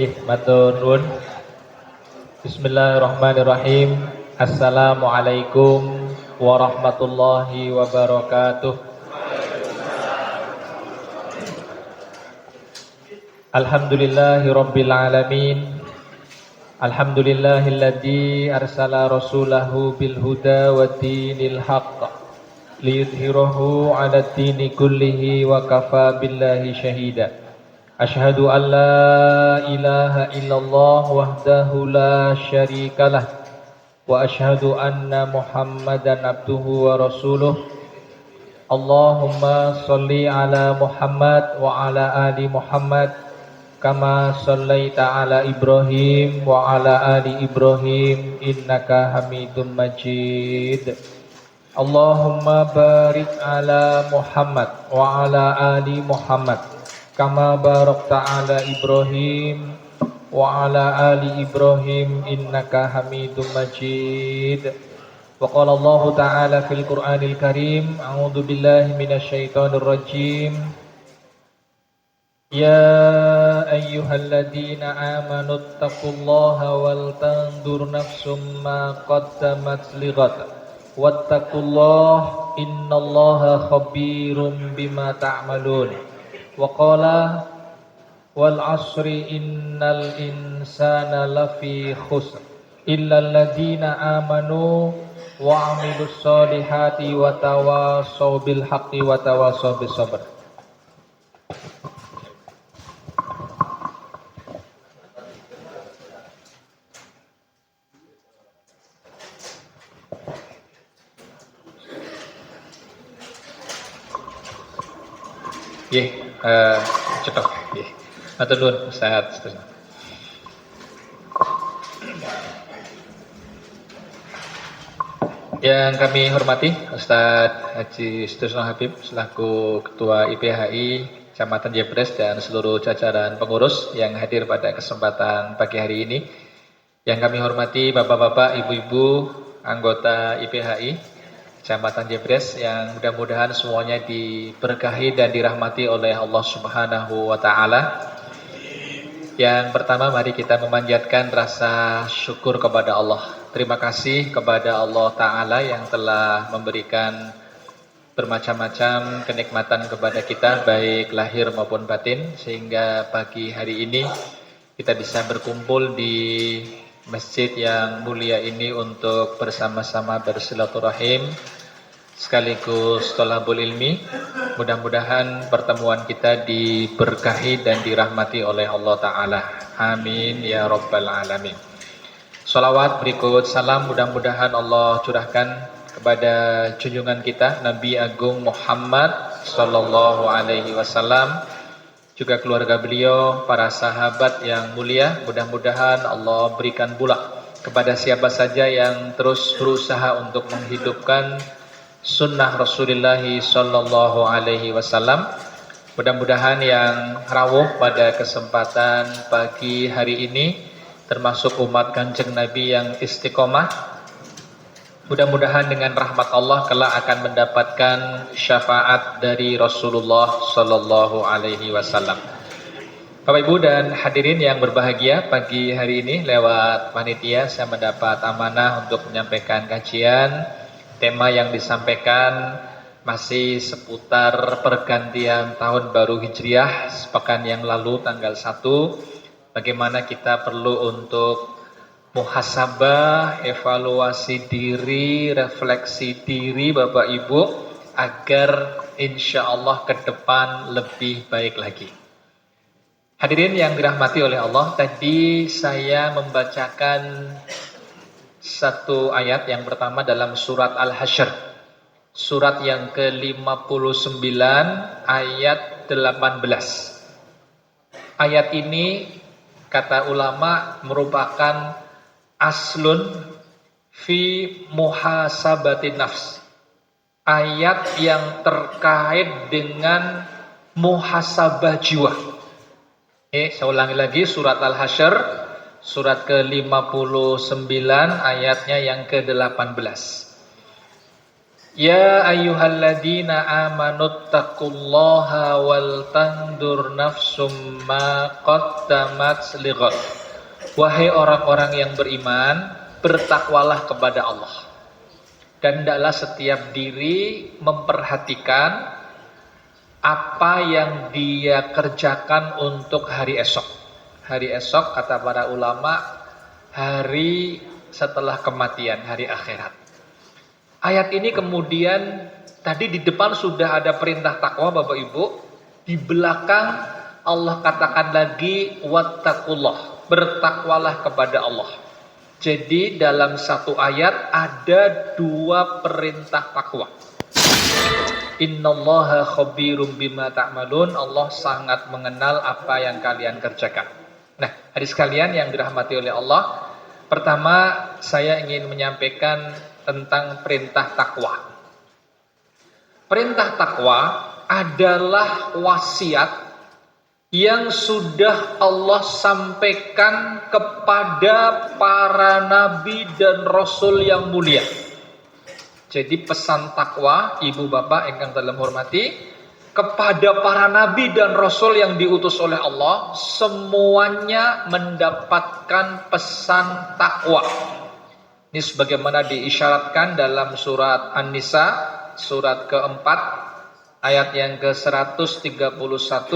Matur nuwun. Bismillahirrahmanirrahim. Assalamualaikum warahmatullahi wabarakatuh. Alhamdulillahirabbil alamin. Alhamdulillahilladzi arsala rasulahu bil huda wa dinil haqq liyudhhirahu 'alad dini kullihi wa kafa billahi syahida. Asyhadu an la ilaha illallah wahdahu la syarikalah wa asyhadu anna Muhammadan abduhu wa rasuluh. Allahumma shalli ala Muhammad wa ala ali Muhammad kama shallaita ala Ibrahim wa ala ali Ibrahim innaka Hamidum Majid. Allahumma barik ala Muhammad wa ala ali Muhammad kama barakta ala Ibrahim wa ala ali Ibrahim innaka Hamidum Majid. Wa qala Allah ta'ala fil Qur'anil Karim, a'udzu billahi minasy syaithanir rajim. Ya ayyuhalladzina amanu taqullaha wal tanzur nafsum ma qaddamat lighad wattaqullaha innallaha khabirum bima ta'malun. Wa qala wal asri innal insana lafi khusr illal ladzina amanu wa 'amilus solihati wa tawassaw bil haqqi wa tawassaw bis sabr. Cetok. Matur nuwun Ustaz. Yang kami hormati Ustadz Haji Sutrisno Habib selaku Ketua IPHI Kecamatan Jebres dan seluruh jajaran pengurus yang hadir pada kesempatan pagi hari ini. Yang kami hormati Bapak-bapak, Ibu-ibu, anggota IPHI Kecamatan Jebres yang mudah-mudahan semuanya diberkahi dan dirahmati oleh Allah Subhanahu wa taala. Yang pertama, mari kita memanjatkan rasa syukur kepada Allah. Terima kasih kepada Allah taala yang telah memberikan bermacam-macam kenikmatan kepada kita baik lahir maupun batin sehingga pagi hari ini kita bisa berkumpul di masjid yang mulia ini untuk bersama-sama bersilaturahim sekaligus thalabul ilmi. Mudah-mudahan pertemuan kita diberkahi dan dirahmati oleh Allah Ta'ala. Amin ya rabbal alamin. Salawat berikut salam mudah-mudahan Allah curahkan kepada junjungan kita Nabi Agung Muhammad sallallahu alaihi wasallam, juga keluarga beliau, para sahabat yang mulia. Mudah-mudahan Allah berikan pula kepada siapa saja yang terus berusaha untuk menghidupkan sunnah Rasulullah sallallahu alaihi wasallam. Mudah-mudahan yang rawuh pada kesempatan pagi hari ini termasuk umat Kanjeng Nabi yang istiqomah. Mudah-mudahan dengan rahmat Allah kelak akan mendapatkan syafaat dari Rasulullah sallallahu alaihi wasallam. Bapak Ibu dan hadirin yang berbahagia, pagi hari ini lewat panitia saya mendapat amanah untuk menyampaikan kajian. Tema yang disampaikan masih seputar pergantian tahun baru Hijriah sepekan yang lalu tanggal 1. Bagaimana kita perlu untuk muhasabah, evaluasi diri, refleksi diri Bapak Ibu agar insya Allah ke depan lebih baik lagi. Hadirin yang dirahmati oleh Allah, tadi saya membacakan satu ayat yang pertama dalam surat Al-Hasyr, surat yang ke-59 ayat 18. Ayat ini kata ulama merupakan aslun fi muhasabatin nafs. Ayat yang terkait dengan muhasabah jiwa. Saya ulangi lagi, surat Al-Hasyr, surat ke-59 ayatnya yang ke-18. Ya ayyuhalladzina amanuttaqullaha wal tandur nafsum ma qaddamat lighad. Wahai orang-orang yang beriman, bertakwalah kepada Allah. Dan hendaklah setiap diri memperhatikan apa yang dia kerjakan untuk hari esok. Hari esok kata para ulama, hari setelah kematian, hari akhirat. Ayat ini kemudian tadi di depan sudah ada perintah takwa Bapak Ibu, di belakang Allah katakan lagi wattaqullah, bertakwalah kepada Allah. Jadi dalam satu ayat ada dua perintah takwa. Innallaha khabirum bima ta'malun, Allah sangat mengenal apa yang kalian kerjakan. Nah, hadis kalian yang dirahmati oleh Allah, pertama saya ingin menyampaikan tentang perintah takwa. Perintah takwa adalah wasiat yang sudah Allah sampaikan kepada para nabi dan rasul yang mulia. Jadi pesan takwa, ibu bapak ingkang dalam hormati, kepada para nabi dan rasul yang diutus oleh Allah, semuanya mendapatkan pesan takwa. Ini sebagaimana diisyaratkan dalam surat An-Nisa, surat keempat, ayat yang ke-131.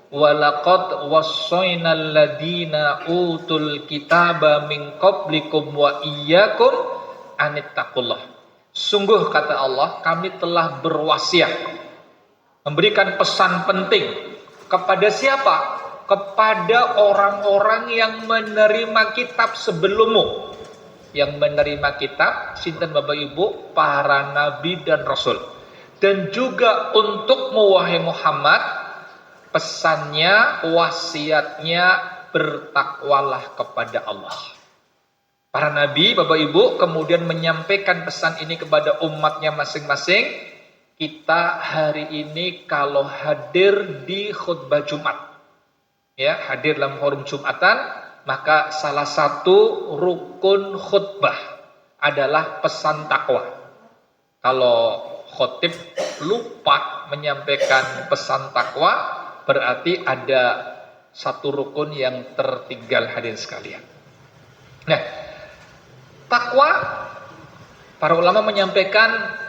Walaqad wassaynal ladina utul kitaba min qablikum wa iyyakum anittaqullah. Sungguh kata Allah, kami telah berwasiat, memberikan pesan penting kepada siapa? Kepada orang-orang yang menerima kitab sebelummu. Yang menerima kitab, sinten Bapak Ibu, para nabi dan rasul. Dan juga untuk wahai Muhammad, pesannya, wasiatnya, bertakwalah kepada Allah. Para nabi, Bapak Ibu, kemudian menyampaikan pesan ini kepada umatnya masing-masing. Kita hari ini kalau hadir di khutbah Jumat, ya, hadir dalam forum Jumatan, maka salah satu rukun khutbah adalah pesan takwa. Kalau khotib lupa menyampaikan pesan takwa, berarti ada satu rukun yang tertinggal, hadirin sekalian. Nah, takwa, para ulama menyampaikan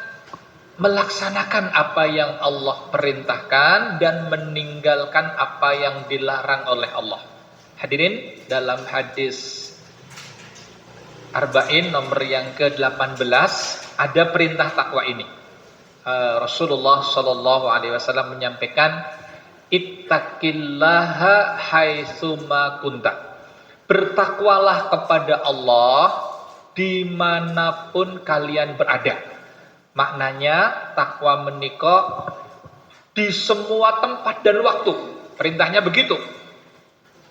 melaksanakan apa yang Allah perintahkan dan meninggalkan apa yang dilarang oleh Allah. Hadirin, dalam hadis Arba'in nomor yang ke-18 ada perintah takwa ini. Rasulullah Shallallahu Alaihi Wasallam menyampaikan, ittaqillaha haitsuma kunta. Bertakwalah kepada Allah dimanapun kalian berada. Maknanya takwa menika di semua tempat dan waktu. Perintahnya begitu.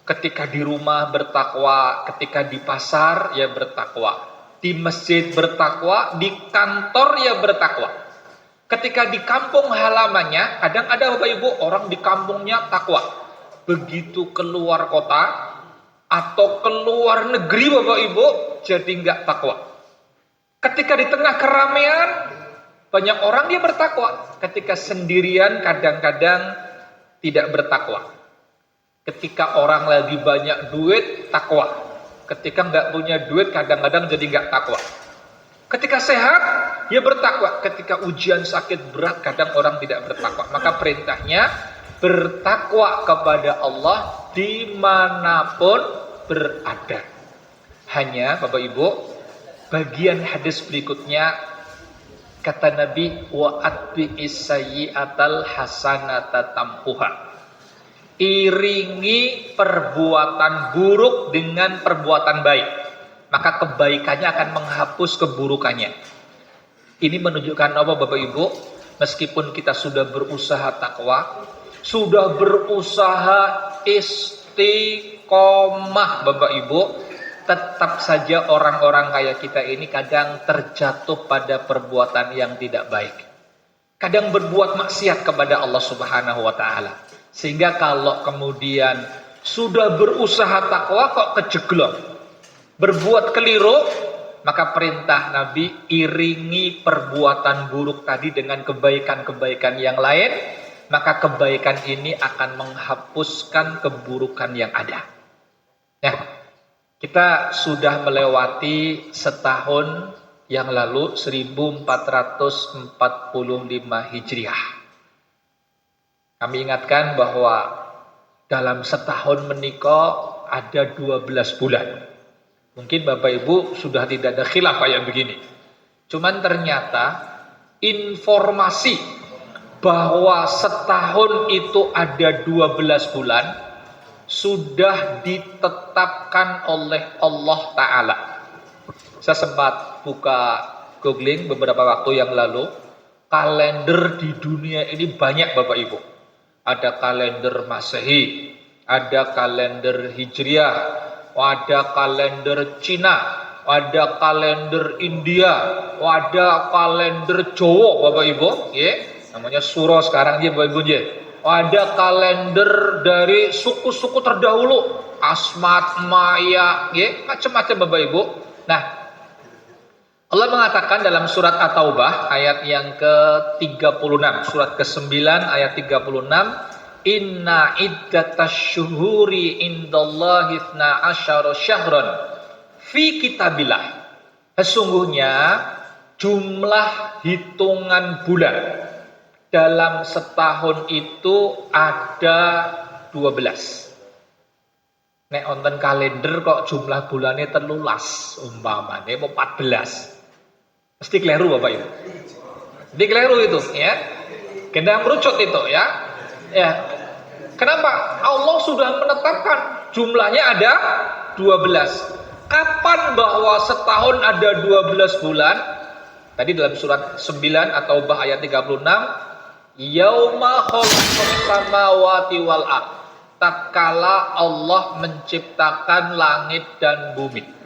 Ketika di rumah bertakwa, ketika di pasar ya bertakwa, di masjid bertakwa, di kantor ya bertakwa. Ketika di kampung halamannya, kadang ada Bapak Ibu orang di kampungnya takwa. Begitu keluar kota atau keluar negeri Bapak Ibu jadi nggak takwa. Ketika di tengah keramaian banyak orang dia bertakwa. Ketika sendirian kadang-kadang tidak bertakwa. Ketika orang lagi banyak duit, takwa. Ketika nggak punya duit, kadang-kadang jadi nggak takwa. Ketika sehat, dia bertakwa. Ketika ujian sakit berat, kadang orang tidak bertakwa. Maka perintahnya bertakwa kepada Allah dimanapun berada. Hanya Bapak Ibu, bagian hadis berikutnya kata Nabi, wa atbi'is sayyi'atal hasanata tamhuha. Iringi perbuatan buruk dengan perbuatan baik, maka kebaikannya akan menghapus keburukannya. Ini menunjukkan apa Bapak Ibu? Meskipun kita sudah berusaha takwa, sudah berusaha istiqomah Bapak Ibu, tetap saja orang-orang kayak kita ini kadang terjatuh pada perbuatan yang tidak baik. Kadang berbuat maksiat kepada Allah Subhanahu wa taala. Sehingga kalau kemudian sudah berusaha takwa kok kejeglok, berbuat keliru, Maka perintah Nabi, iringi perbuatan buruk tadi dengan kebaikan-kebaikan yang lain, maka kebaikan ini akan menghapuskan keburukan yang ada. Ya, kita sudah melewati setahun yang lalu 1445 Hijriah. Kami ingatkan bahwa dalam setahun menikah ada 12 bulan. Mungkin Bapak Ibu sudah tidak ada khilaf yang begini. Cuman ternyata informasi bahwa setahun itu ada 12 bulan sudah ditetapkan oleh Allah Ta'ala. Saya sempat buka googling beberapa waktu yang lalu. Kalender di dunia ini banyak Bapak Ibu. Ada kalender Masehi, ada kalender Hijriah, ada kalender Cina, ada kalender India, ada kalender Jawa Bapak Ibu, ya. Namanya Suro sekarang ya Bapak Ibu ya. Ada kalender dari suku-suku terdahulu, Asmat, Maya, ya, macam-macam Bapak Ibu. Nah, Allah mengatakan dalam surat At-Taubah ayat yang ke-36, surat ke-9 ayat 36, Inna iddatasy syuhuri indallahi 12 syahran fi kitabillah. Sesungguhnya jumlah hitungan bulan dalam setahun itu ada 12. Nek wonten kalender kok jumlah bulannya 13 umpamane 14. Mesti keliru Bapak Ibu. Mesti keliru itu ya. Kena merucut itu ya. Ya. Kenapa? Allah sudah menetapkan jumlahnya ada 12. Kapan bahwa setahun ada 12 bulan? Tadi dalam surat 9 atau ayat 36, yauma khalaqas samawati wal ard. Tatkala Allah menciptakan langit dan bumi.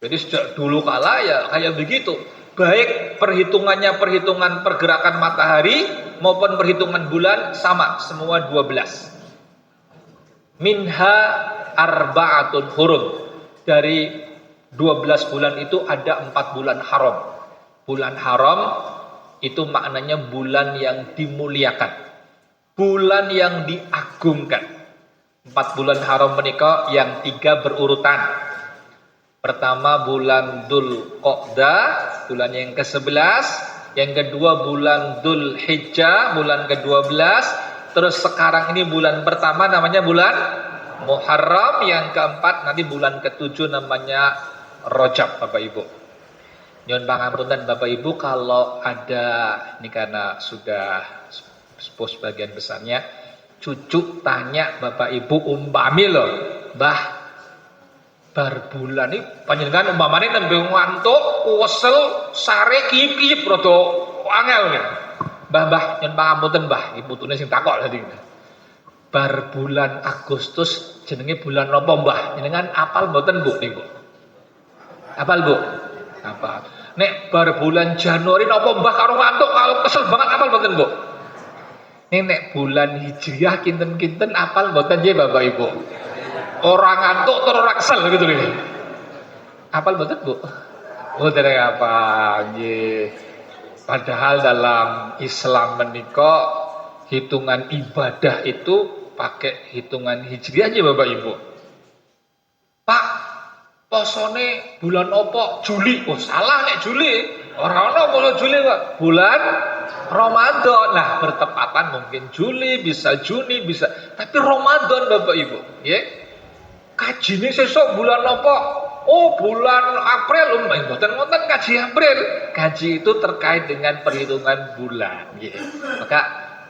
Jadi sejak dulu kala ya kayak begitu. Baik perhitungannya perhitungan pergerakan matahari maupun perhitungan bulan sama, semua 12. Minha arba'atun hurum. Dari 12 bulan itu ada 4 bulan haram. Bulan haram itu maknanya bulan yang dimuliakan, bulan yang diagungkan. 4 bulan haram menikah yang 3 berurutan. Pertama bulan Dzul Qa'dah, bulan yang ke-11. Yang kedua bulan Dzul Hijjah, bulan ke-12. Terus sekarang ini bulan pertama namanya bulan Muharram. Yang keempat nanti bulan ke-7 namanya Rajab Bapak Ibu. Nyuwun pangapunten Bapak Ibu kalau ada, ini karena sudah sepuh sebagian besarnya, cucu tanya Bapak Ibu umpami loh, Mbah bar bulan ini panjenengan umpamane nembe ngantuk, wesel, sare kiyip-kiyip rada angel nih. Mbah nyuwun pangapunten Mbah, iki putune sing takok tadi. Bar bulan Agustus jenenge bulan napa Mbah? Jenengan apal mboten Bu niku? Apal Bu? Apal. Nek bar bulan Januari napa Mbah karo ngantuk, kalau kesel banget apal mboten Bu? Nek bulan Hijriah kinten-kinten apal mboten nggih Bapak Ibu? Orang ngantuk terus ora kesel gitu nih. Apal mboten Bu? Oh dereng apa nggih. Padahal dalam Islam menika hitungan ibadah itu pakai hitungan Hijriah aja Bapak Ibu. Pak, posone bulan opo? Juli. Oh salah nek Juli. Ora ono poso Juli Pak. Bulan Ramadan. Nah, bertepatan mungkin Juli, bisa Juni, bisa. Tapi Ramadan Bapak Ibu, nggih. Kajine sesuk bulan apa? Oh, bulan April. Mboten wonten kaji April. Kaji itu terkait dengan perhitungan bulan, nggih. Maka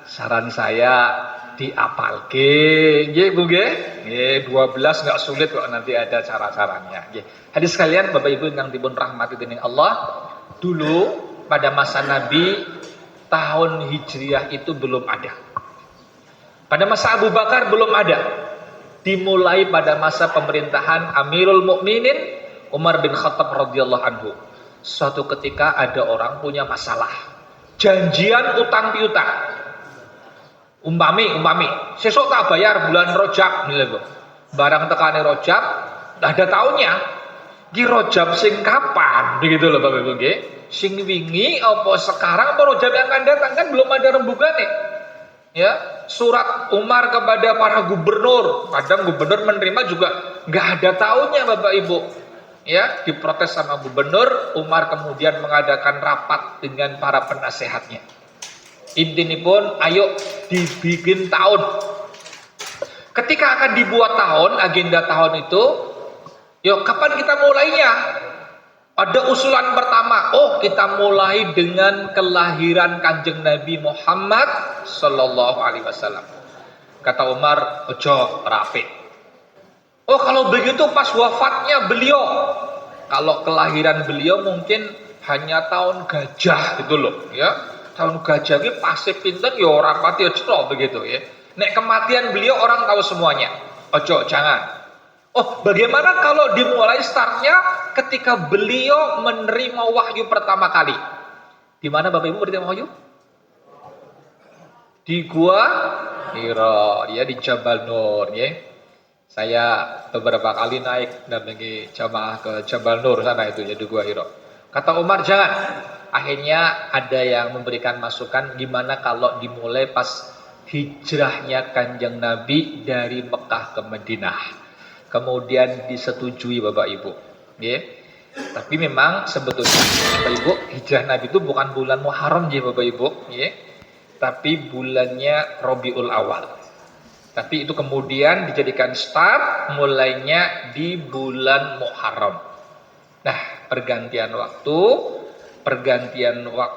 saran saya diapalke, nggih Bu nggih. Nggih, 12 enggak sulit kok, nanti ada cara-caranya, nggih. Hadis sekalian Bapak Ibu yang dipun rahmati dening Allah, dulu pada masa Nabi tahun Hijriah itu belum ada. Pada masa Abu Bakar belum ada. Dimulai pada masa pemerintahan Amirul Mukminin Umar bin Khattab radhiyallahu anhu. Suatu ketika ada orang punya masalah, janjian utang piutang. Umpami, sesuk tak bayar bulan Rajab, barang tekane Rajab, ada tahunnya. Ki Rajab sing kapan? Begitu loh Bapak Ibu nggih. Sing wingi apa sekarang apa Rajab yang akan datang, kan belum ada rembugane. Ya, surat Umar kepada para gubernur, kadang gubernur menerima juga nggak ada tahunnya Bapak Ibu. Ya, diprotes sama gubernur, Umar kemudian mengadakan rapat dengan para penasehatnya. Intinya pun, ayo dibikin tahun. Ketika akan dibuat tahun, agenda tahun itu, yuk kapan kita mulainya? Ada usulan pertama, kita mulai dengan kelahiran Kanjeng Nabi Muhammad Sallallahu Alaihi Wasallam. Kata Umar, ojo rapi. Kalau begitu pas wafatnya beliau. Kalau kelahiran beliau mungkin hanya tahun gajah gitu loh, ya. Tahun gajah ini pasti pinten ya orang pati celo begitu ya. Nek kematian beliau orang tahu semuanya. Ojo, jangan. Bagaimana kalau dimulai startnya ketika beliau menerima wahyu pertama kali? Di mana Bapak Ibu menerima wahyu? Di Gua Hira, ya, di Jabal Nur, ya. Saya beberapa kali naik dampingi jamaah ke Jabal Nur sana itu ya, di Gua Hira. Kata Umar, jangan. Akhirnya ada yang memberikan masukan, gimana kalau dimulai pas hijrahnya Kanjeng Nabi dari Mekah ke Madinah. Kemudian disetujui Bapak Ibu, ya. Tapi memang sebetulnya Bapak Ibu, hijrah Nabi itu bukan bulan Muharram ya Bapak Ibu, ya. Tapi bulannya Rabiul Awal. Tapi itu kemudian dijadikan start mulainya di bulan Muharram. Nah, pergantian waktu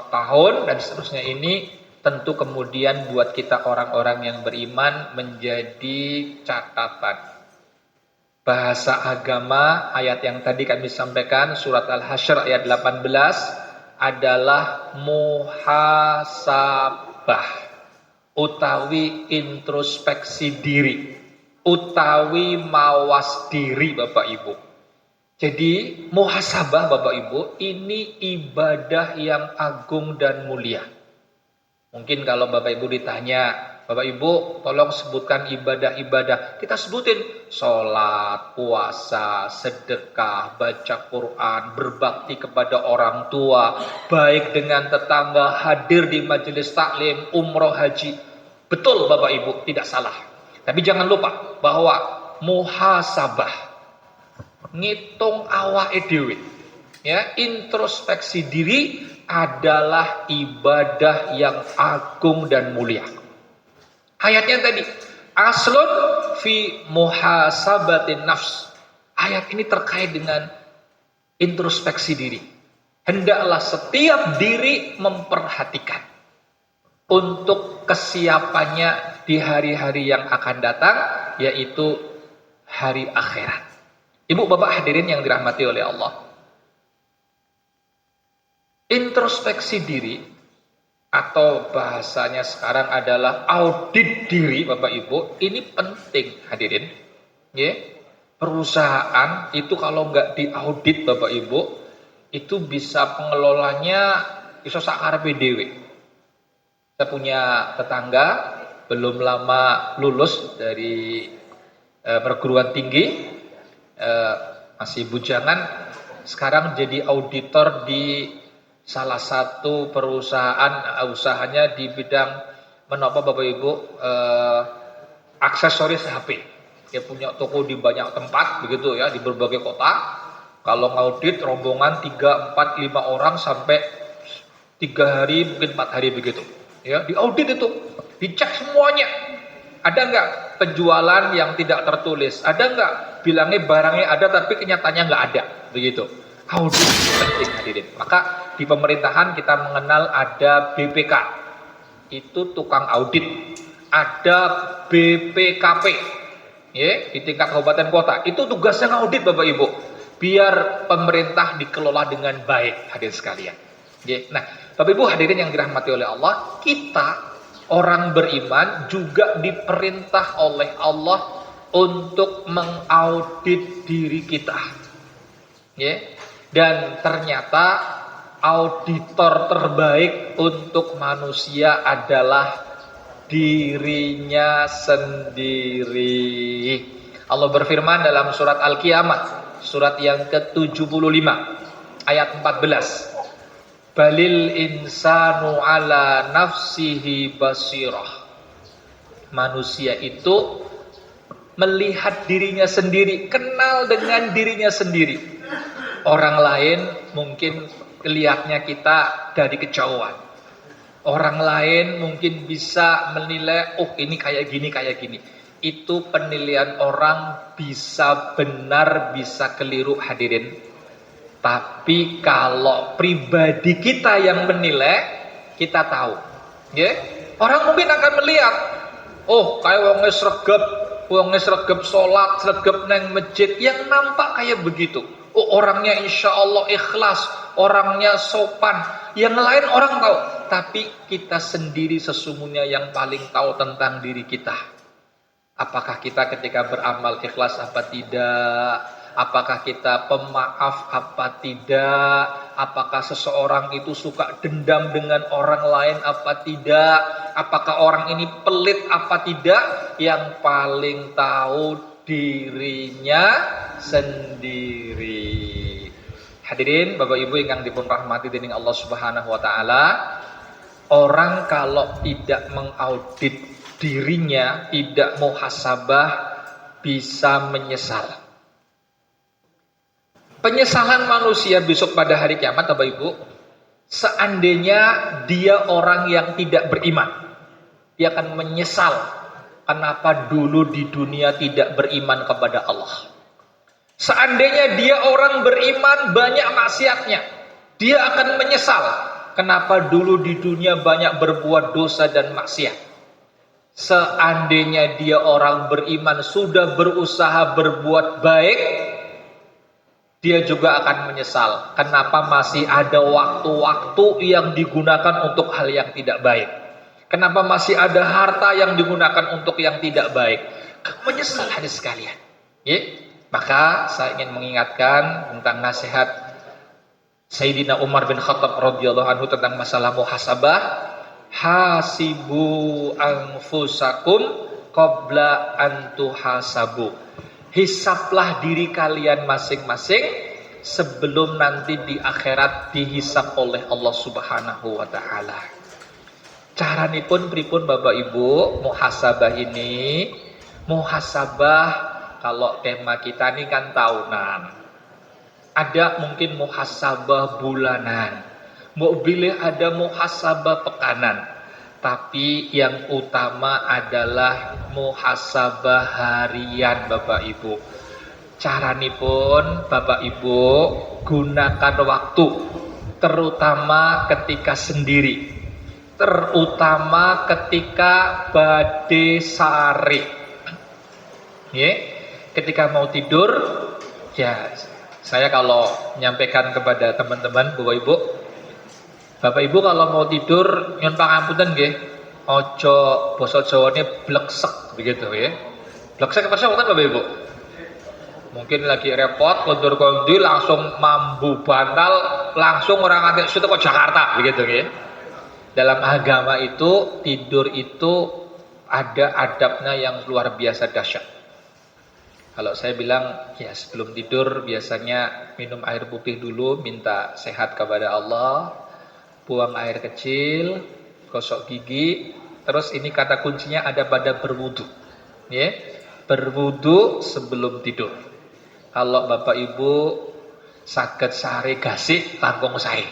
tahun dan seterusnya ini tentu kemudian buat kita orang-orang yang beriman menjadi catatan. Bahasa agama ayat yang tadi kami sampaikan surat Al-Hasyr ayat 18 adalah muhasabah utawi introspeksi diri, utawi mawas diri Bapak Ibu. Jadi muhasabah Bapak Ibu ini ibadah yang agung dan mulia. Mungkin kalau Bapak Ibu ditanya, Bapak Ibu tolong sebutkan ibadah-ibadah. Kita sebutin sholat, puasa, sedekah, baca Quran, berbakti kepada orang tua, baik dengan tetangga, hadir di majelis taklim, umroh, haji. Betul Bapak Ibu, tidak salah. Tapi jangan lupa bahwa muhasabah, ngitung awake dhewe, ya, introspeksi diri adalah ibadah yang agung dan mulia. Ayatnya tadi, aslun fi muhasabatin nafs. Ayat ini terkait dengan introspeksi diri. Hendaklah setiap diri memperhatikan untuk kesiapannya di hari-hari yang akan datang, yaitu hari akhirat. Ibu bapak hadirin yang dirahmati oleh Allah. Introspeksi diri atau bahasanya sekarang adalah audit diri Bapak Ibu, ini penting hadirin. Ya, perusahaan itu kalau nggak diaudit Bapak Ibu, itu bisa pengelolanya bisa sakarepe dhewe. Saya punya tetangga belum lama lulus dari perguruan tinggi, masih bujangan, sekarang jadi auditor di salah satu perusahaan, usahanya di bidang menapa Bapak Ibu, aksesoris HP. Dia punya toko di banyak tempat begitu ya, di berbagai kota. Kalau ngaudit rombongan 3, 4, 5 orang sampai 3 hari mungkin 4 hari begitu. Ya, diaudit itu, dicek semuanya. Ada nggak penjualan yang tidak tertulis? Ada nggak bilangnya barangnya ada tapi kenyataannya nggak ada begitu. Audit penting hadirin. Maka di pemerintahan kita mengenal ada BPK, itu tukang audit. Ada BPKP, ya, di tingkat kabupaten kota, itu tugasnya ngaudit Bapak Ibu, biar pemerintah dikelola dengan baik hadirin sekalian. Ya. Nah, Bapak Ibu hadirin yang dirahmati oleh Allah, kita orang beriman juga diperintah oleh Allah untuk mengaudit diri kita. Ya. Dan ternyata auditor terbaik untuk manusia adalah dirinya sendiri. Allah berfirman dalam surat Al-Qiyamah, surat yang ke-75 ayat 14. Balil insanu ala nafsihi basirah. Manusia itu melihat dirinya sendiri, kenal dengan dirinya sendiri. Orang lain mungkin kelihatnya kita dari kejauhan. Orang lain mungkin bisa menilai, oh ini kayak gini, kayak gini. Itu penilaian orang bisa benar, bisa keliru hadirin. Tapi kalau pribadi kita yang menilai, kita tahu. Ya? Orang mungkin akan melihat, oh kayak wong sregep salat, sregep nang masjid, yang nampak kayak begitu. Oh orangnya insya Allah ikhlas, orangnya sopan. Yang lain orang tahu, tapi kita sendiri sesungguhnya yang paling tahu tentang diri kita. Apakah kita ketika beramal ikhlas apa tidak? Apakah kita pemaaf apa tidak? Apakah seseorang itu suka dendam dengan orang lain apa tidak? Apakah orang ini pelit apa tidak? Yang paling tahu dirinya sendiri. Hadirin Bapak Ibu yang dipun rahmati dening Allah Subhanahu wa taala, orang kalau tidak mengaudit dirinya, tidak muhasabah, bisa menyesal. Penyesalan manusia besok pada hari kiamat, Bapak Ibu, seandainya dia orang yang tidak beriman, dia akan menyesal kenapa dulu di dunia tidak beriman kepada Allah. Seandainya dia orang beriman banyak maksiatnya, dia akan menyesal kenapa dulu di dunia banyak berbuat dosa dan maksiat. Seandainya dia orang beriman sudah berusaha berbuat baik, dia juga akan menyesal kenapa masih ada waktu-waktu yang digunakan untuk hal yang tidak baik. Kenapa masih ada harta yang digunakan untuk yang tidak baik. Menyesal hadis sekalian. Ya? Maka saya ingin mengingatkan tentang nasihat Sayyidina Umar bin Khattab radhiyallahu anhu tentang masalah muhasabah. Hasibu anfusakum qabla an tuhasabu. Hisaplah diri kalian masing-masing sebelum nanti di akhirat dihisap oleh Allah Subhanahu wa taala. Caranipun pripun Bapak Ibu muhasabah ini? Muhasabah kalau tema kita ini kan tahunan. Ada mungkin muhasabah bulanan. Boleh ada muhasabah pekanan. Tapi yang utama adalah muhasabah harian Bapak Ibu. Caranipun Bapak Ibu gunakan waktu, terutama ketika sendiri, terutama ketika badhe sare. Ya, ketika mau tidur, ya saya kalau menyampaikan kepada teman-teman Bapak Ibu, Bapak Ibu kalau mau tidur nyun pangapunten nggih, aja basa Jawane bleksek begitu ya. Bleksek apa sih Bapak Ibu? Mungkin lagi repot kondur-kondi langsung mambu bantal langsung orang nganti sudah ke Jakarta begitu ya. Dalam agama itu tidur itu ada adabnya yang luar biasa dahsyat. Kalau saya bilang ya sebelum tidur biasanya minum air putih dulu, minta sehat kepada Allah. Buang air kecil, gosok gigi, terus ini kata kuncinya ada pada berwudu. Ya, berwudu sebelum tidur. Kalau Bapak Ibu saged sare gasik langkung sae.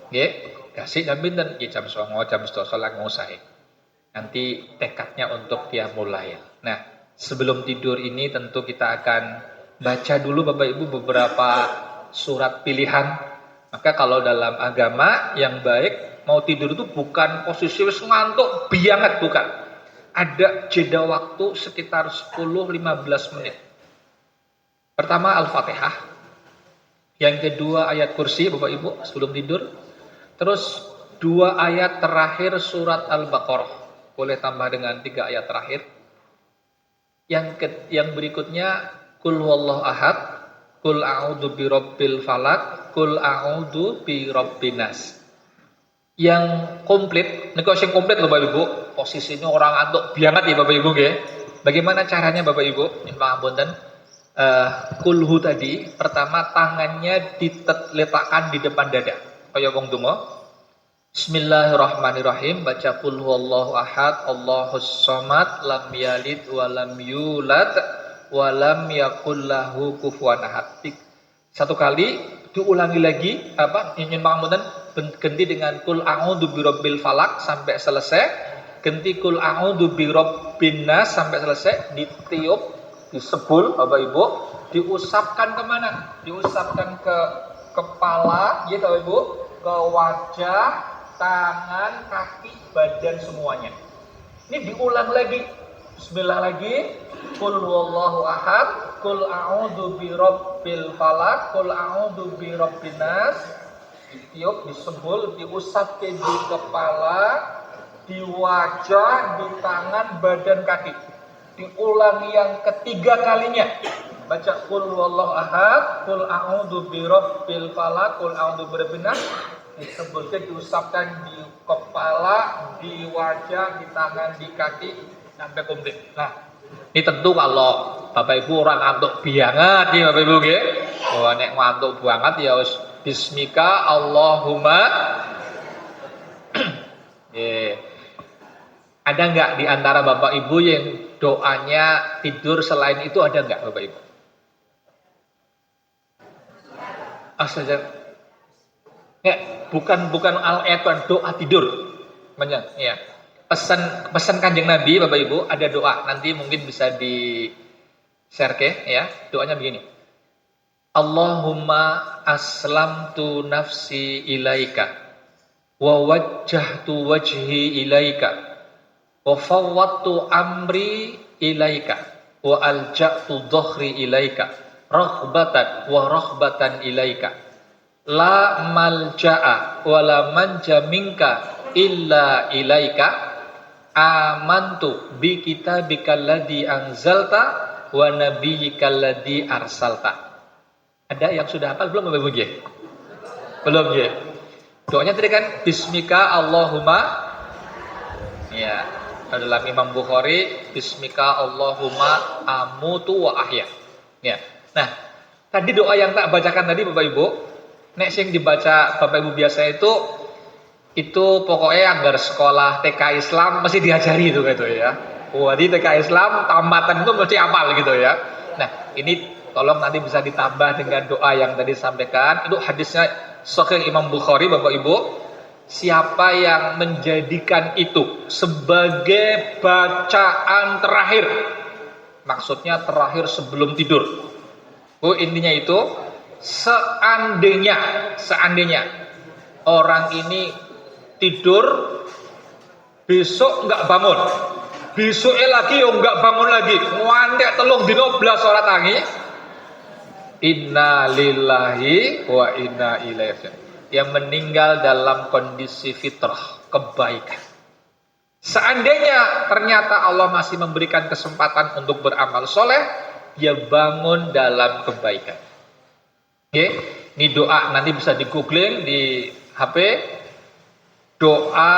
Nggih, gasik jam pinten? Jam 09.00, jam 12.00 langkung sae. Nanti tekadnya untuk qiyamul lail. Nah, sebelum tidur ini tentu kita akan baca dulu Bapak Ibu beberapa surat pilihan. Maka kalau dalam agama yang baik, mau tidur itu bukan posisi wis ngantuk bianget, bukan. Ada jeda waktu sekitar 10-15 menit. Pertama Al-Fatihah. Yang kedua ayat kursi Bapak Ibu sebelum tidur. Terus 2 ayat terakhir surat Al-Baqarah. Boleh tambah dengan 3 ayat terakhir. Yang berikutnya Qul huwallahu ahad, Qul a'udzu birabbil falaq, Qul a'udzu birabbin nas. Yang komplit, niku sing komplit lho Bapak Ibu. Posisinya orang antuk bianget ya Bapak Ibu nggih. Bagaimana caranya Bapak Ibu? Minta pangapunten. kulhu tadi, pertama tangannya diletakkan di depan dada. Kaya wong donga. Bismillahirrahmanirrahim. Baca qul huwallahu ahad, Allahus samad, lam yalid wa lam yulad wa lam yakul lahu kufuwan ahad. Satu kali diulangi lagi ingin pangapunten ganti dengan qul a'udzu birabbil falaq sampai selesai, ganti qul a'udzu birabbin nas sampai selesai, ditiup, disebul Bapak Ibu, diusapkan kemana? Diusapkan ke kepala, ya Bapak Ibu, ke wajah, tangan, kaki, badan semuanya. Ini diulang lagi. Bismillah lagi. Qul huwallahu ahad, qul a'udzu birabbil falaq, qul a'udzu birabbin nas. Ditiup, disebul, diusap di kepala, di wajah, di tangan, badan, kaki. Diulangi yang ketiga kalinya. Baca qul huwallahu ahad, qul a'udzu birabbil falaq, qul a'udzu birabbin nas. Disebutkan, diusapkan di kepala, di wajah, di tangan, di kaki sampai komplit. Nah, ini tentu kalau Bapak Ibu orang ngantuk banget nih Bapak Ibu nggih. Oh, nek ngantuk banget ya wis bismika Allahumma. Ada enggak di antara Bapak Ibu yang doanya tidur selain itu, ada enggak Bapak Ibu? Astaga. Bukan al-ayat, doa tidur. Ya. Pesan Kanjeng Nabi Bapak Ibu, ada doa, nanti mungkin bisa di share ya. Doanya begini. Allahumma aslamtu nafsi ilaika wa wajjahtu wajhi ilaika wa fawwadtu amri ilaika wa alja'tu dhahri ilaika raghbatan wa rahbatan ilaika. La malja'a wa la manja minka illa ilaika. Amantu bi kitabikal ladzi anzalta wa nabiyyikal ladzi arsalta. Ada yang sudah hafal belum Bapak Ibu nggih? Belum nggih. Doanya tadi kan bismika Allahumma. Ya, dalam Imam Bukhari bismika Allahumma amutu wa ahya. Ya. Nah, tadi doa yang tak bacakan tadi Bapak Ibu, nek sing dibaca Bapak Ibu biasa itu pokoknya agar sekolah TK Islam mesti diajari itu gitu ya. Di TK Islam tamatan itu mesti hafal gitu ya. Nah, ini tolong nanti bisa ditambah dengan doa yang tadi disampaikan. Itu hadisnya Sahih Imam Bukhari Bapak Ibu. Siapa yang menjadikan itu sebagai bacaan terakhir, maksudnya terakhir sebelum tidur. Intinya itu seandainya orang ini tidur besok nggak bangun, besoknya lagi nggak bangun lagi, ngandek telung dino blas ora tangi, inna lillahi wa inna ilaihi raji'un. Yang meninggal dalam kondisi fitrah kebaikan. Seandainya ternyata Allah masih memberikan kesempatan untuk beramal soleh, dia bangun dalam kebaikan. Oke, ini doa nanti bisa di googling di HP, doa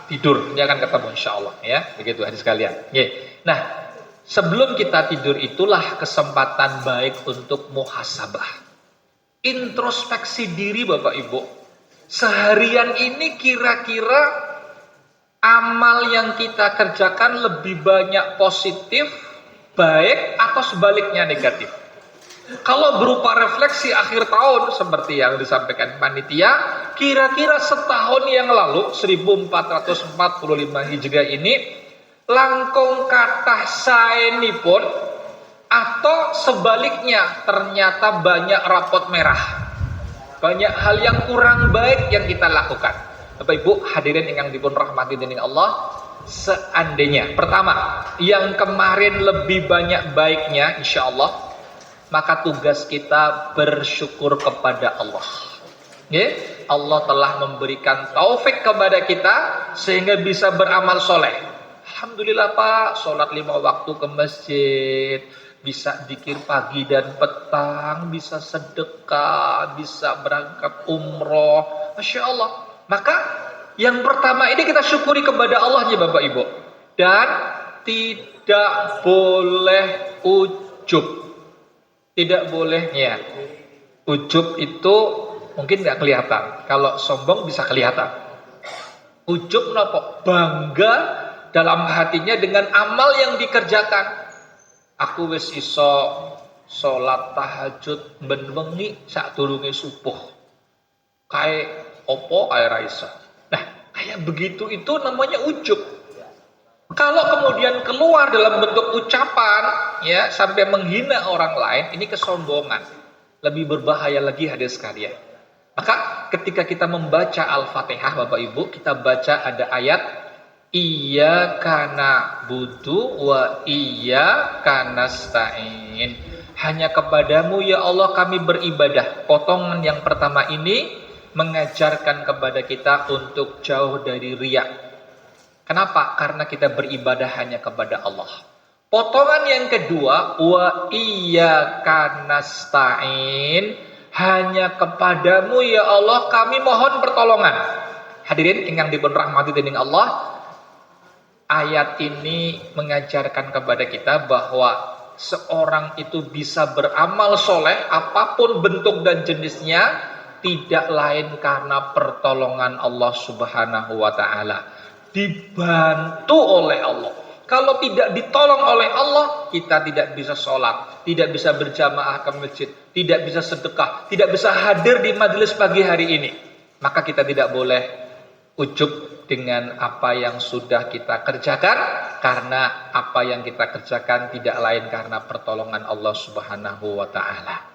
tidur, dia akan ketemu insya Allah ya. Begitu hadis sekalian. Nah, sebelum kita tidur itulah kesempatan baik untuk muhasabah, introspeksi diri Bapak Ibu. Seharian ini kira-kira amal yang kita kerjakan lebih banyak positif, baik, atau sebaliknya negatif? Kalau berupa refleksi akhir tahun seperti yang disampaikan panitia, kira-kira setahun yang lalu 1445 Hijriah ini langkung kathah saenipun, atau sebaliknya ternyata banyak rapot merah, banyak hal yang kurang baik yang kita lakukan. Bapak Ibu hadirin yang dipun rahmati dening Allah, seandainya pertama yang kemarin lebih banyak baiknya insya Allah, maka tugas kita bersyukur kepada Allah. Allah telah memberikan taufik kepada kita sehingga bisa beramal soleh. Alhamdulillah Pak, sholat 5 waktu ke masjid, bisa zikir pagi dan petang, bisa sedekah, bisa berangkat umroh, Masya Allah. Maka yang pertama ini kita syukuri kepada Allah ya Bapak Ibu. Dan tidak boleh ujub. Tidak boleh ya. Ujub itu mungkin nggak kelihatan. Kalau sombong bisa kelihatan. Ujub nopo? Bangga dalam hatinya dengan amal yang dikerjakan. Aku wis iso salat tahajud ben wengi sadurunge subuh. Kae opo kae ra iso. Nah, kayak begitu itu namanya ujub. Kalau kemudian keluar dalam bentuk ucapan ya sampai menghina orang lain, ini kesombongan. Lebih berbahaya lagi hadis sekalian. Maka ketika kita membaca Al-Fatihah Bapak Ibu, kita baca ada ayat Iyyaka na'budu wa iyyaka nasta'in. Hanya kepadamu ya Allah kami beribadah. Potongan yang pertama ini mengajarkan kepada kita untuk jauh dari riya. Kenapa? Karena kita beribadah hanya kepada Allah. Potongan yang kedua, wa iyyaka nasta'in, hanya kepadamu ya Allah kami mohon pertolongan. Hadirin ingkang dipun rahmati dening Allah, ayat ini mengajarkan kepada kita bahwa seorang itu bisa beramal soleh apapun bentuk dan jenisnya tidak lain karena pertolongan Allah Subhanahu wa taala. Dibantu oleh Allah. Kalau tidak ditolong oleh Allah, kita tidak bisa sholat, tidak bisa berjamaah ke masjid, tidak bisa sedekah, tidak bisa hadir di majelis pagi hari ini. Maka kita tidak boleh ujub dengan apa yang sudah kita kerjakan, karena apa yang kita kerjakan tidak lain karena pertolongan Allah Subhanahu wa taala.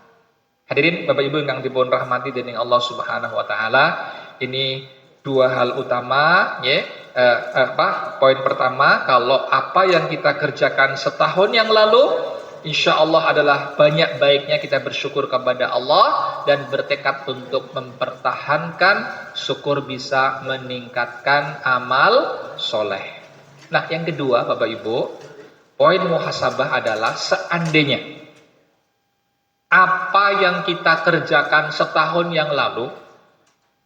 Hadirin Bapak Ibu yang dipun rahmati dening Allah Subhanahu wa taala, ini dua hal utama ya. Poin pertama, kalau apa yang kita kerjakan setahun yang lalu insya Allah adalah banyak baiknya, kita bersyukur kepada Allah dan bertekad untuk mempertahankan, syukur bisa meningkatkan amal soleh. Nah yang kedua Bapak Ibu, poin muhasabah adalah seandainya apa yang kita kerjakan setahun yang lalu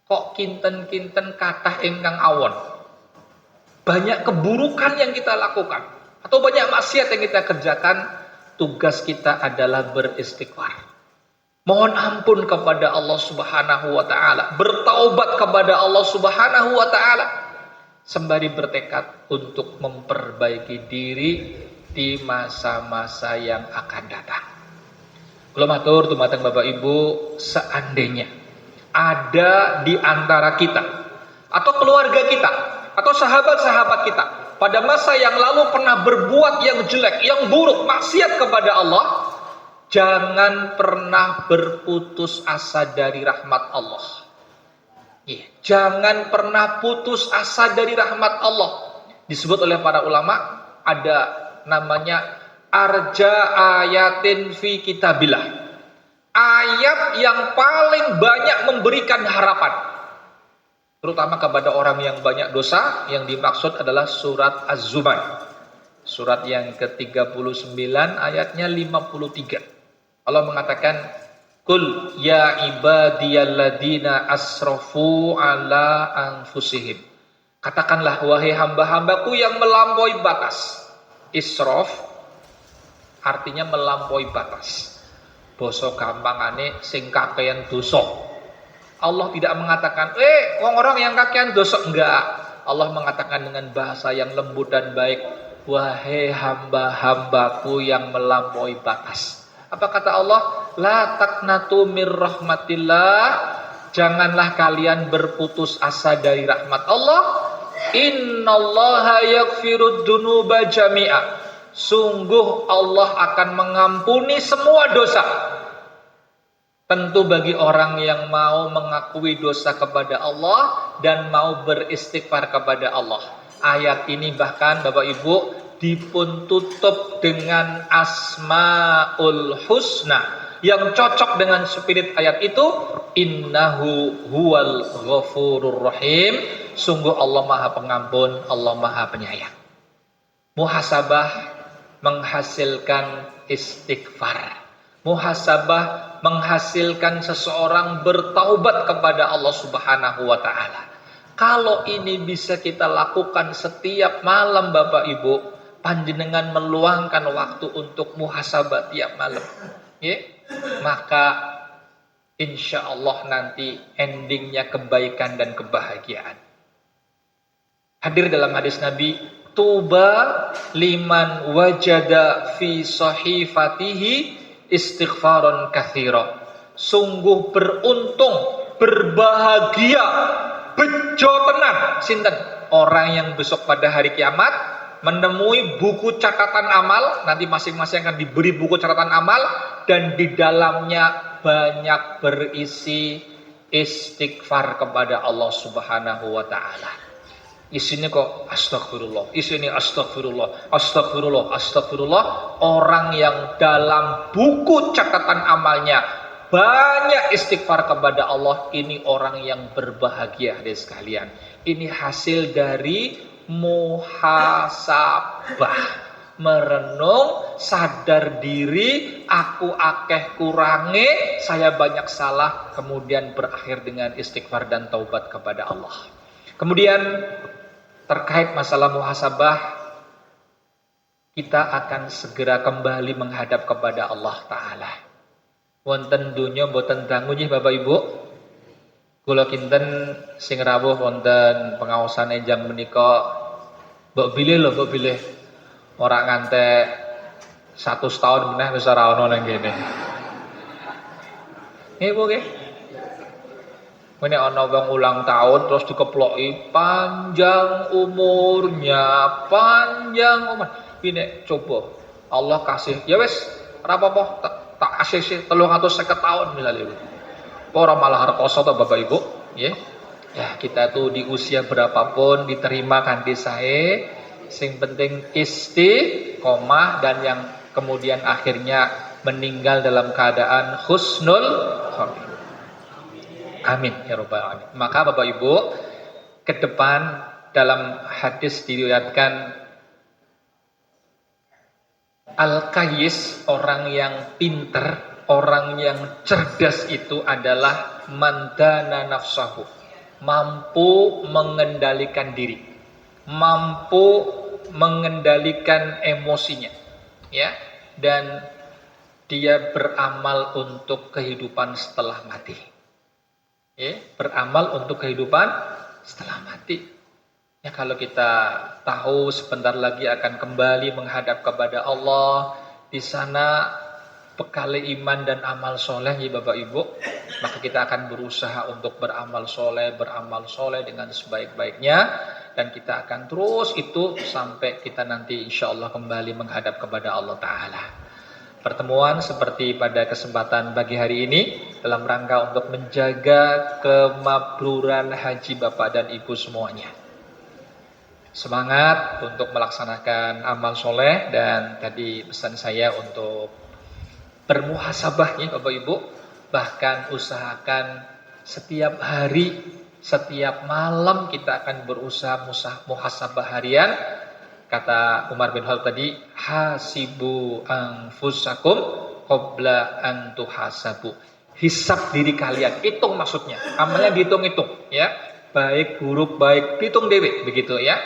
kok kinten-kinten kathah ingkang awon, banyak keburukan yang kita lakukan atau banyak maksiat yang kita kerjakan, tugas kita adalah beristighfar. Mohon ampun kepada Allah Subhanahu wa taala, bertaubat kepada Allah Subhanahu wa taala sembari bertekad untuk memperbaiki diri di masa-masa yang akan datang. Kula matur dumateng Bapak Ibu, seandainya ada di antara kita atau keluarga kita atau sahabat-sahabat kita pada masa yang lalu pernah berbuat yang jelek, yang buruk, maksiat kepada Allah, jangan pernah berputus asa dari rahmat Allah. Jangan pernah putus asa dari rahmat Allah. Disebut oleh para ulama ada namanya arja ayatin fi kitabillah, ayat yang paling banyak memberikan harapan, terutama kepada orang yang banyak dosa. Yang dimaksud adalah surat Az-Zumar, surat yang ke-39 ayatnya 53. Allah mengatakan, Qul ya ibadiyalladzina asrafu ala anfusihim. Katakanlah wahai hamba-hambaku yang melampaui batas. Israf artinya melampaui batas. Basa gampangane sing kakean dosa. Allah tidak mengatakan, orang yang kakean dosa, enggak. Allah mengatakan dengan bahasa yang lembut dan baik, wahai hamba-hambaku yang melampaui batas. Apa kata Allah? La taqnatu mir rahmatillah. Janganlah kalian berputus asa dari rahmat Allah. Innallaha yaghfirud dzunuba jami'a. Sungguh Allah akan mengampuni semua dosa. Tentu bagi orang yang mau mengakui dosa kepada Allah dan mau beristighfar kepada Allah. Ayat ini bahkan Bapak Ibu dipun tutup dengan Asmaul Husna yang cocok dengan spirit ayat itu, innahu huwal ghafurur rahim. Sungguh Allah Maha Pengampun, Allah Maha Penyayang. Muhasabah menghasilkan istighfar. Muhasabah menghasilkan seseorang bertaubat kepada Allah Subhanahu wa taala. Kalau ini bisa kita lakukan setiap malam Bapak Ibu, panjenengan meluangkan waktu untuk muhasabah tiap malam. ya, maka insya Allah nanti endingnya kebaikan dan kebahagiaan. Hadir dalam hadis Nabi, tuba liman wajada fi sahifatihi istighfaron katsira. Sungguh beruntung, berbahagia, bejo tenan sinten orang yang besok pada hari kiamat menemui buku catatan amal. Nanti masing-masing akan diberi buku catatan amal dan di dalamnya banyak berisi istighfar kepada Allah Subhanahu wa taala. Isinya kok astagfirullah, isinya astagfirullah, astagfirullah, astagfirullah. Orang yang dalam buku catatan amalnya banyak istighfar kepada Allah, ini orang yang berbahagia deh sekalian. Ini hasil dari muhasabah, merenung, sadar diri, aku akeh kurange, saya banyak salah, kemudian berakhir dengan istighfar dan taubat kepada Allah. Kemudian terkait masalah muhasabah, kita akan segera kembali menghadap kepada Allah Ta'ala. Wonten dunya mboten dangu nggih Bapak Ibu. Kula kinten sing rawuh wonten pengaosan enjang menika mbok bilih lho, mbok bilih. Ora ngantek 100 tahun meneh wis ora ana nang kene. Nggih Bu nggih. Mene ana wong ulang tahun terus dikeploki panjang umurnya, panjang umur. Ini coba Allah kasih, ya wis ora apa-apa tak kasih 350 tahun misalnya. Ora malah rekoso to Bapak Ibu, nggih. Ya, kita tuh di usia berapapun diterima kanthi sae, sing penting istiqomah dan yang kemudian akhirnya meninggal dalam keadaan husnul khotimah. Amin ya rabbal alamin. Maka Bapak Ibu, ke depan dalam hadis diriwayatkan al-qayyis, orang yang pinter, orang yang cerdas itu adalah mandana nafsahu, mampu mengendalikan diri, mampu mengendalikan emosinya, ya, dan dia beramal untuk kehidupan setelah mati. Ya, beramal untuk kehidupan setelah mati. Ya, kalau kita tahu sebentar lagi akan kembali menghadap kepada Allah, di sana bekal iman dan amal soleh ya Bapak Ibu, maka kita akan berusaha untuk beramal soleh dengan sebaik-baiknya, dan kita akan terus itu sampai kita nanti insya Allah kembali menghadap kepada Allah Ta'ala. Pertemuan seperti pada kesempatan pagi hari ini dalam rangka untuk menjaga kemakburan haji Bapak dan Ibu semuanya. Semangat untuk melaksanakan amal soleh, dan tadi pesan saya untuk bermuhasabah ya Bapak Ibu. Bahkan usahakan setiap hari, setiap malam kita akan berusaha muhasabah harian. Kata Umar bin Khattab tadi, hasibu anfusakum qabla an tuhasabu. Hisab diri kalian, hitung maksudnya. Amalnya dihitung-hitung ya. Baik buruk baik hitung dewe begitu ya.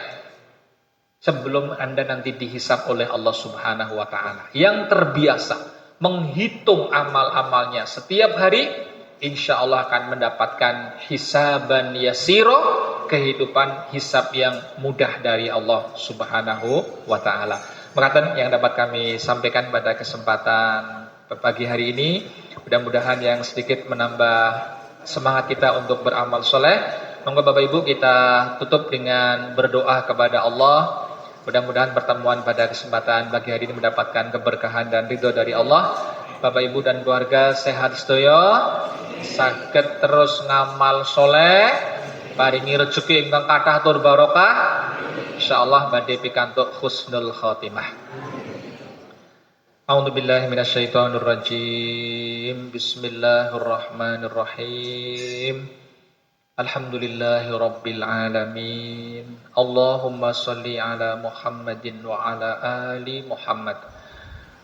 Sebelum Anda nanti dihisab oleh Allah Subhanahu wa taala. Yang terbiasa menghitung amal-amalnya setiap hari, insya Allah akan mendapatkan hisaban yasiro, kehidupan hisab yang mudah dari Allah Subhanahu wa taala. Maka yang dapat kami sampaikan pada kesempatan pagi hari ini, mudah-mudahan yang sedikit menambah semangat kita untuk beramal soleh. Monggo Bapak Ibu kita tutup dengan berdoa kepada Allah. Mudah-mudahan pertemuan pada kesempatan pagi hari ini mendapatkan keberkahan dan ridho dari Allah. Bapak Ibu dan keluarga sehat sedaya, saged terus ngamal soleh, paringi rezeki ingkang kathah tur barokah, insyaallah badhe pikantuk husnul khotimah. A'udzubillahi minasyaitonir rajim. Bismillahirrahmanirrahim. Alhamdulillahi rabbil alamin. Allahumma shalli ala Muhammadin wa ala ali Muhammad.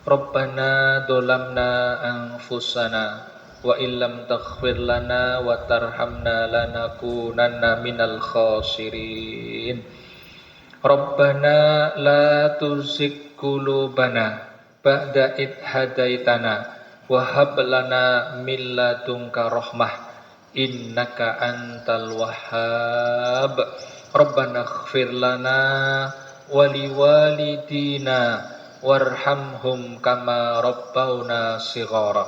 Rabbana dolamna anfusana wa illam taghfir lana wa tarhamna lanakunanna minal khasirin. Rabbana la tuzigh qulubana ba'da id hadaitana wa hab lana min ladunka rahmah innaka antal wahhab. Rabbana ighfir lana wa liwalidina warhamhum kama rabbawna shighara.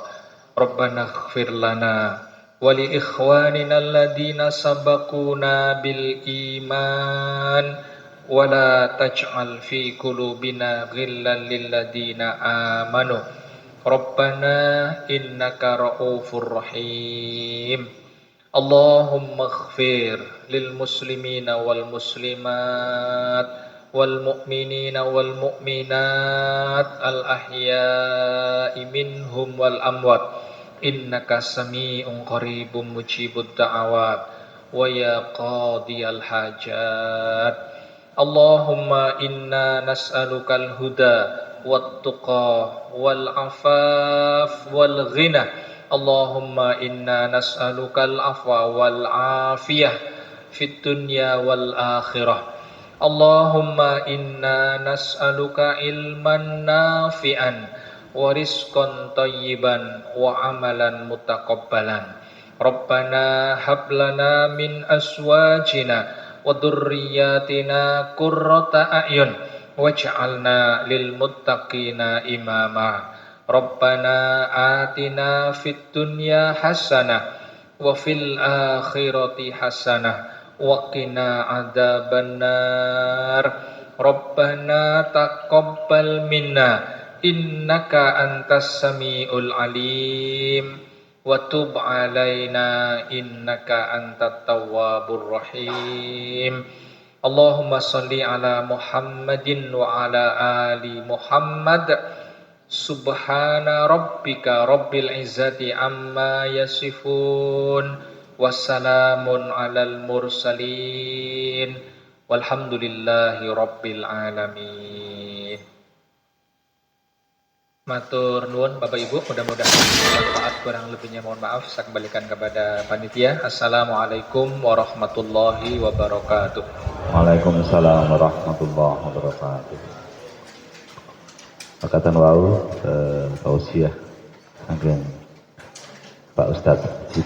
Rabbana ighfir lana wa li ikhwanina alladhina sabaquna bil iman wa la taj'al fi qulubina ghillan lil ladzina amanu. Rabbana innaka ra'ufur rahim. Allahumma ighfir lil muslimina wal muslimat wal mu'minina wal mu'minat al ahya'i minhum wal amwat innaka sami'un qaribun mujibud da'awat wa ya qadiyal hajat. Allahumma inna nas'alukal huda wat tuqa wal afaf wal ghina. Allahumma inna nas'alukal afwa wal afiyah fid dunya wal akhirah. Allahumma inna nas'aluka ilman nafi'an wa rizqan thayyiban wa amalan mutaqabbalan. Rabbana hab lana min azwajina wa dhurriyyatina qurrata a'yun waj'alna lil muttaqina imama. Rabbana atina fid dunya hasanah wa fil akhirati hasanah wa qina adzabannar. Rabbana taqabbal minna innaka antas samiul alim wa tub alaina innaka antat tawwabur rahim. Allahumma shalli ala Muhammadin wa ala ali Muhammad. Subhana rabbika rabbil izzati amma yasifun wassalamun alal mursalin walhamdulillahi rabbil alamin. Matur nuwun Bapak Ibu, mudah-mudahan bermanfaat, kurang lebihnya mohon maaf. Saya kembalikan kepada panitia. Assalamualaikum warahmatullahi wabarakatuh. Waalaikumsalam warahmatullahi wabarakatuh. Pakatan wau tausiah anggen Pak Ustadz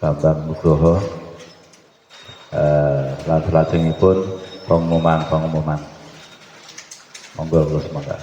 Bambang Nugroho lajengipun pengumuman monggo kula semoga.